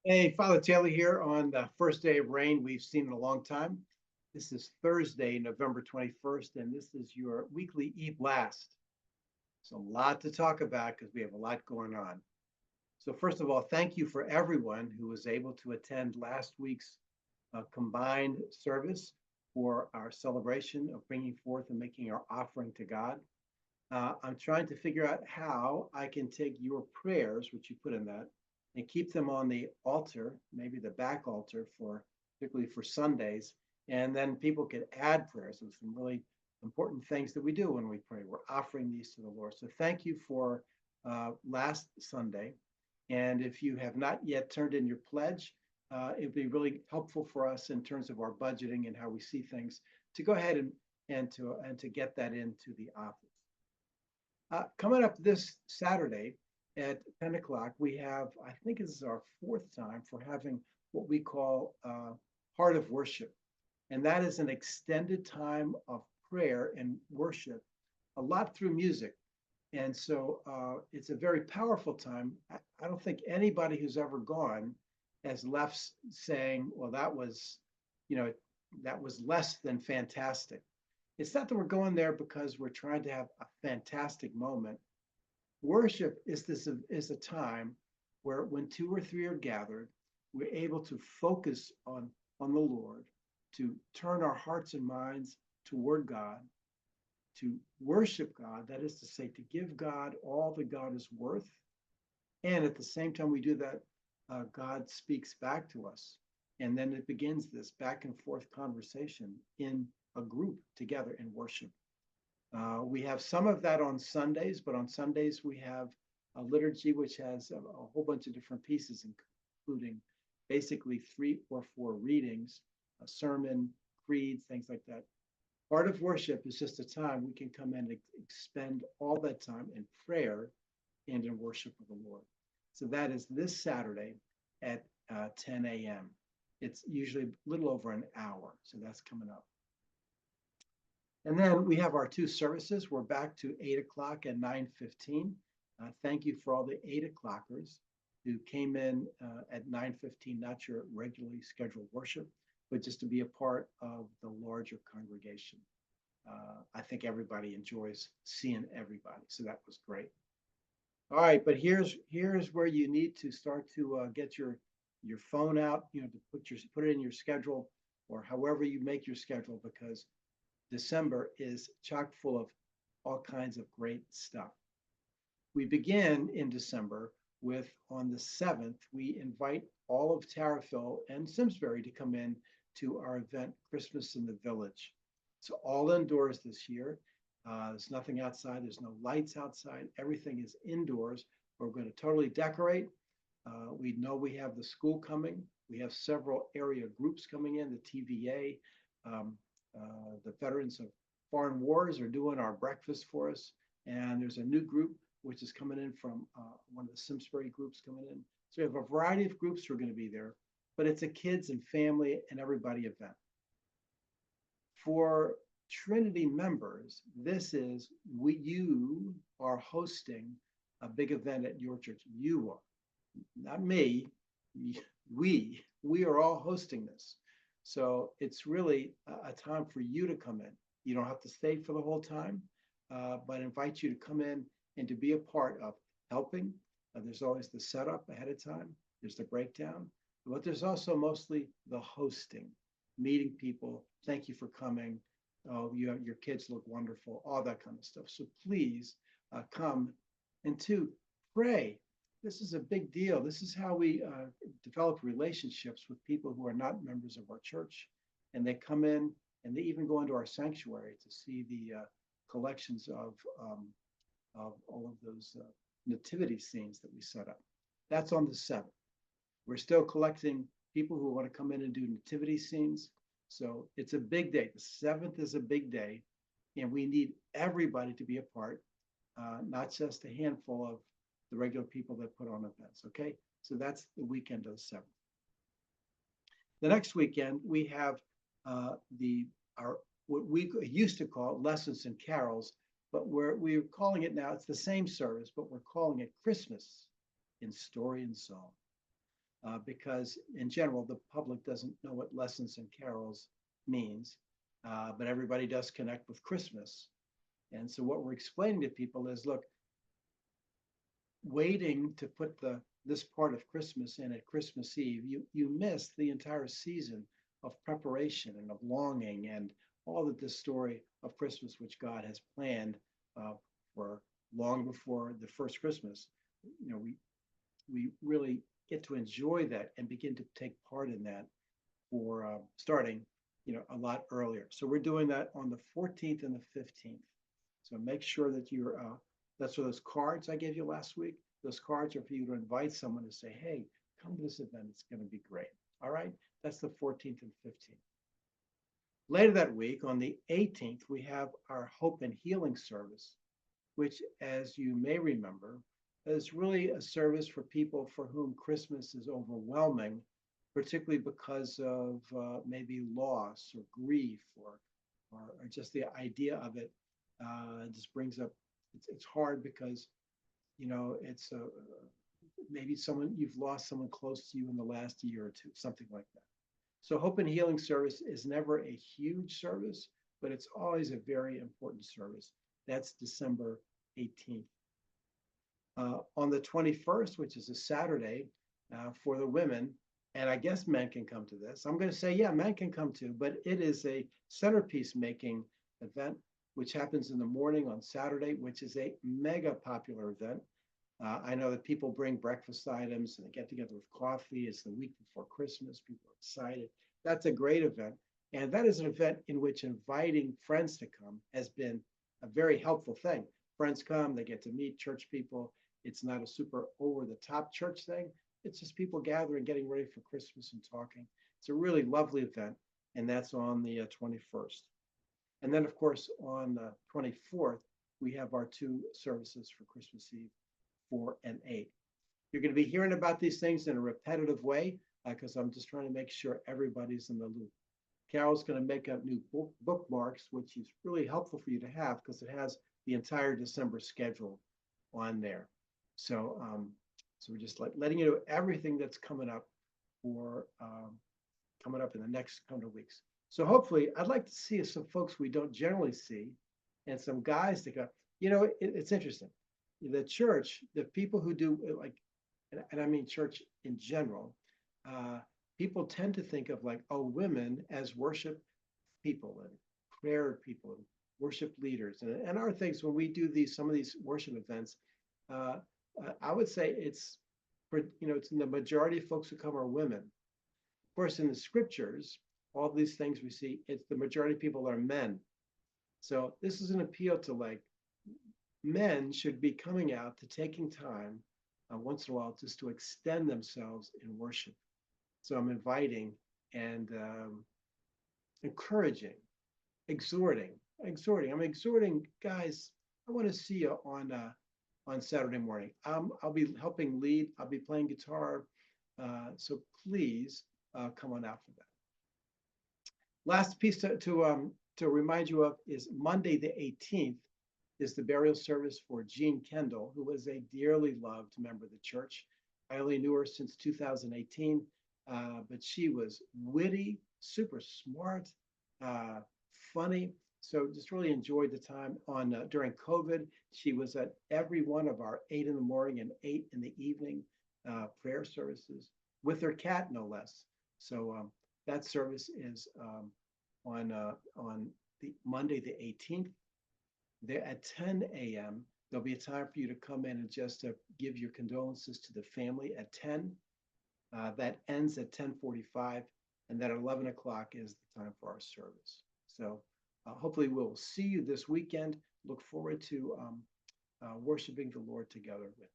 Hey, Father Taylor here on the first day of rain we've seen in a long time. This is Thursday, November 21st, and this is your weekly eBlast. It's a lot to talk about because we have a lot going on. So, first of all, thank you for everyone who was able to attend last week's combined service for our celebration of bringing forth and making our offering to God. I'm trying to figure out how I can take your prayers, which you put in that, and keep them on the altar, maybe the back altar for particularly for Sundays. And then people could add prayers. There's some really important things that we do when we pray. We're offering these to the Lord. So thank you for last Sunday. And if you have not yet turned in your pledge, it'd be really helpful for us in terms of our budgeting and how we see things to go ahead and to get that into the office. Coming up this Saturday at 10 o'clock, we have, I think this is our fourth time for having what we call Heart of Worship. And that is an extended time of prayer and worship, a lot through music. And so it's a very powerful time. I don't think anybody who's ever gone has left saying, well, you know, that was less than fantastic. It's not that we're going there because we're trying to have a fantastic moment. Worship is a time where when two or three are gathered, we're able to focus on the Lord, to turn our hearts and minds toward God, to worship God, that is to say, to give God all that God is worth. And at the same time we do that, God speaks back to us. And then it begins this back and forth conversation in a group together in worship. We have some of that on Sundays, but on Sundays we have a liturgy which has a whole bunch of different pieces, including basically 3 or 4 readings, a sermon, creeds, things like that. Part of worship is just a time we can come in and expend all that time in prayer and in worship of the Lord. So that is this Saturday at 10 a.m. It's usually a little over an hour, so that's coming up. And then we have our two services. We're back to 8 o'clock and 9:15. Thank you for all the 8 o'clockers who came in at 9:15, not your regularly scheduled worship, but just to be a part of the larger congregation. I think everybody enjoys seeing everybody, so that was great. All right, but here's where you need to start to get your phone out, to put it in your schedule or however you make your schedule, because December is chock full of all kinds of great stuff. We begin in December with, on the 7th, we invite all of Tarryville and Simsbury to come in to our event, Christmas in the Village. It's all indoors this year. There's nothing outside. There's no lights outside. Everything is indoors. We're going to totally decorate. We know we have the school coming. We have several area groups coming in, the TVA, the Veterans of Foreign Wars are doing our breakfast for us. And there's a new group which is coming in from one of the Simsbury groups coming in. So we have a variety of groups who are going to be there, but it's a kids and family and everybody event. For Trinity members, you are hosting a big event at your church. You are, not me. We are all hosting this. So it's really a time for you to come in. You don't have to stay for the whole time, but invite you to come in and to be a part of helping. There's always the setup ahead of time. There's the breakdown, but there's also mostly the hosting, meeting people. Thank you for coming. Oh, your kids look wonderful, all that kind of stuff. So please come and to pray. This is a big deal. This is how we develop relationships with people who are not members of our church. And they come in and they even go into our sanctuary to see the collections of all of those nativity scenes that we set up. That's on the 7th. We're still collecting people who want to come in and do nativity scenes. So it's a big day. The 7th is a big day, and we need everybody to be a part, not just a handful of the regular people that put on events. Okay, so that's the weekend of the 7th. The next weekend we have what we used to call lessons and carols, but we're calling it now. It's the same service, but we're calling it Christmas in Story and Song. because in general, the public doesn't know what lessons and carols means, but everybody does connect with Christmas. And so what we're explaining to people is, look, waiting to put this part of Christmas in at Christmas Eve, you miss the entire season of preparation and of longing and all that this story of Christmas, which God has planned for long before the first Christmas. We really get to enjoy that and begin to take part in that for starting, a lot earlier. So we're doing that on the 14th and the 15th. So make sure that that's for those cards I gave you last week. Those cards are for you to invite someone to say, hey, come to this event. It's going to be great. All right. That's the 14th and 15th. Later that week, on the 18th, we have our Hope and Healing service, which, as you may remember, is really a service for people for whom Christmas is overwhelming, particularly because of maybe loss or grief or just the idea of it just brings up, it's hard because, it's maybe you've lost someone close to you in the last year or two, something like that. So Hope and Healing service is never a huge service, but it's always a very important service. That's December 18th. On the 21st, which is a Saturday for the women, and I guess men can come to this. I'm going to say, yeah, men can come too, but it is a centerpiece making event, which happens in the morning on Saturday, which is a mega popular event. I know that people bring breakfast items and they get together with coffee. It's the week before Christmas. People are excited. That's a great event. And that is an event in which inviting friends to come has been a very helpful thing. Friends come, they get to meet church people. It's not a super over-the-top church thing. It's just people gathering, getting ready for Christmas and talking. It's a really lovely event, and that's on the 21st. And then, of course, on the 24th, we have our two services for Christmas Eve, 4 and 8. You're going to be hearing about these things in a repetitive way because I'm just trying to make sure everybody's in the loop. Carol's going to make up new bookmarks, which is really helpful for you to have because it has the entire December schedule on there. So, so we're just letting you know everything that's coming up coming up in the next couple of weeks. So hopefully, I'd like to see some folks we don't generally see, and some guys that go. It's interesting. The church, the people who do and I mean church in general, people tend to think of women as worship people and prayer people and worship leaders and our things when we do some of these worship events. I would say it's in the majority of folks who come are women. Of course, in the scriptures, all these things we see, it's the majority of people are men. So this is an appeal to men should be coming out to taking time once in a while just to extend themselves in worship. So I'm inviting and encouraging, exhorting. I'm exhorting guys. I want to see you on Saturday morning. I'll be helping lead. I'll be playing guitar. So please come on out for that. Last piece to remind you of is Monday the 18th is the burial service for Jean Kendall, who was a dearly loved member of the church. I only knew her since 2018, but she was witty, super smart, funny. So just really enjoyed the time during COVID. She was at every one of our 8 in the morning and 8 in the evening prayer services with her cat, no less. So that service is on the Monday the 18th. There at 10 a.m. There'll be a time for you to come in and just to give your condolences to the family at 10. That ends at 10:45, and then 11 o'clock is the time for our service. So hopefully we'll see you this weekend. Look forward to worshiping the Lord together with you.